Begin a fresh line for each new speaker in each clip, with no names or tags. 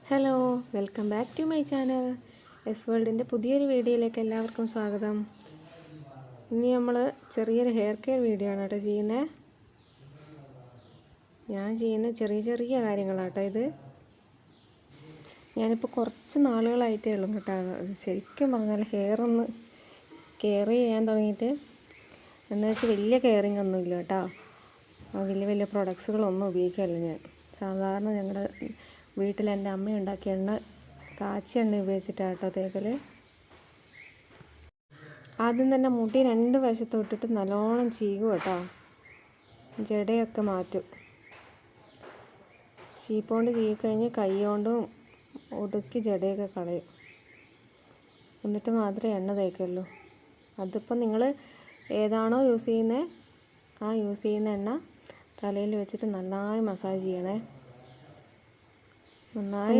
Hello, welcome back to my channel. S വേൾഡിൻ്റെ പുതിയൊരു വീഡിയോയിലേക്ക് എല്ലാവർക്കും സ്വാഗതം. ഇനി നമ്മൾ ചെറിയൊരു ഹെയർ കെയർ വീഡിയോ ആണ് കേട്ടോ ചെയ്യുന്നത്. ഞാൻ ചെയ്യുന്ന ചെറിയ ചെറിയ കാര്യങ്ങളാട്ടോ ഇത്. ഞാനിപ്പോൾ കുറച്ച് നാളുകളായിട്ടേ ഉള്ളൂ കേട്ടോ ശരിക്കും പറഞ്ഞാൽ ഹെയർ ഒന്ന് കെയർ ചെയ്യാൻ തുടങ്ങിയിട്ട്. എന്ന് വെച്ചാൽ വലിയ കെയറിങ് ഒന്നുമില്ല കേട്ടോ. വലിയ വലിയ പ്രൊഡക്ട്സുകളൊന്നും ഉപയോഗിക്കാറില്ല ഞാൻ. സാധാരണ ഞങ്ങളുടെ വീട്ടിൽ എൻ്റെ അമ്മ ഉണ്ടാക്കിയ എണ്ണ, കാച്ചിയ എണ്ണ ഉപയോഗിച്ചിട്ടാണ് കേട്ടോ തേക്കൽ. ആദ്യം തന്നെ മുടി രണ്ട് വശത്ത് ഇട്ടിട്ട് നല്ലോണം ചീകും കേട്ടോ. ജടയൊക്കെ മാറ്റും. ചീപ്പോണ്ട് ചീകിക്കഴിഞ്ഞ് കൈ കൊണ്ടും ഒതുക്കി ജടയൊക്കെ കളയും. എന്നിട്ട് മാത്രമേ എണ്ണ തേക്കുള്ളൂ. അതിപ്പോൾ നിങ്ങൾ ഏതാണോ യൂസ് ചെയ്യുന്നത് ആ യൂസ് ചെയ്യുന്ന എണ്ണ തലയിൽ വെച്ചിട്ട് നന്നായി മസാജ് ചെയ്യണേ. നന്നായി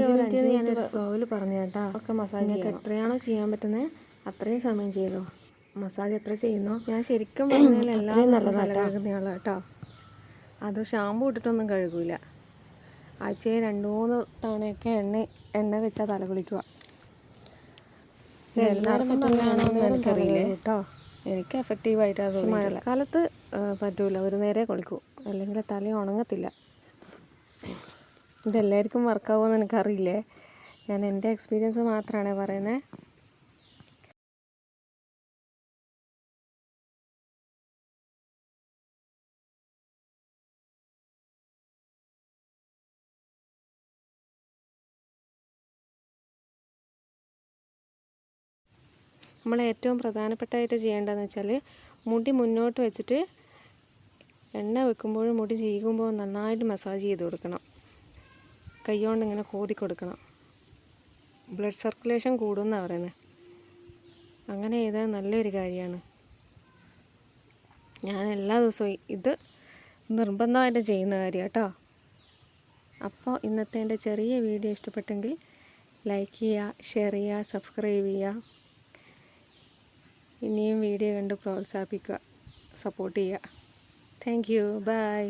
ഞാനൊരു ഫ്ലോയിൽ പറഞ്ഞു കേട്ടോ. ഒക്കെ മസാജ് ചെയ്യണം. എത്രയാണോ ചെയ്യാൻ പറ്റുന്നത് അത്രയും സമയം ചെയ്തോ. മസാജ് എത്ര ചെയ്യുന്നോ. ഞാൻ ശരിക്കും പറഞ്ഞാൽ എല്ലാവരും നല്ലതാണ് കഴുകുന്നയാളാണ് കേട്ടോ. അത് ഷാമ്പു ഇട്ടിട്ടൊന്നും കഴുകില്ല. ആഴ്ചയിൽ 2-3 തവണയൊക്കെ എണ്ണ വെച്ചാൽ തല കുളിക്കുക. എല്ലാവർക്കും നല്ലതാണെന്ന് എനിക്കറിയില്ലേ കേട്ടോ. എനിക്ക് എഫക്റ്റീവായിട്ടാണ്. പക്ഷെ മഴക്കാലത്ത് പറ്റൂല, ഒരു നേരെ കുളിക്കൂ, അല്ലെങ്കിൽ തല ഉണങ്ങത്തില്ല. ഇതെല്ലാവർക്കും വർക്കാവുമെന്ന് എനിക്കറിയില്ലേ. ഞാൻ എൻ്റെ എക്സ്പീരിയൻസ് മാത്രമാണ് പറയുന്നത്. നമ്മൾ ഏറ്റവും പ്രധാനപ്പെട്ടായിട്ട് ചെയ്യേണ്ടതെന്ന് വെച്ചാൽ മുടി മുന്നോട്ട് വെച്ചിട്ട് എണ്ണ വെക്കുമ്പോഴും മുടി ചീകുമ്പോൾ നന്നായിട്ട് മസാജ് ചെയ്ത് കൊടുക്കണം. കൈ കൊണ്ട് ഇങ്ങനെ കോതി കൊടുക്കണം. ബ്ലഡ് സർക്കുലേഷൻ കൂടുമെന്നാണ് പറയുന്നത്. അങ്ങനെ ചെയ്താൽ നല്ലൊരു കാര്യമാണ്. ഞാൻ എല്ലാ ദിവസവും ഇത് നിർബന്ധമായിട്ട് ചെയ്യുന്ന കാര്യം കേട്ടോ. അപ്പോൾ ഇന്നത്തെ എൻ്റെ ചെറിയ വീഡിയോ ഇഷ്ടപ്പെട്ടെങ്കിൽ ലൈക്ക് ചെയ്യുക, ഷെയർ ചെയ്യുക, സബ്സ്ക്രൈബ് ചെയ്യുക. ഇനിയും വീഡിയോ കണ്ട് പ്രോത്സാഹിപ്പിക്കുക, സപ്പോർട്ട് ചെയ്യുക. Thank you, by.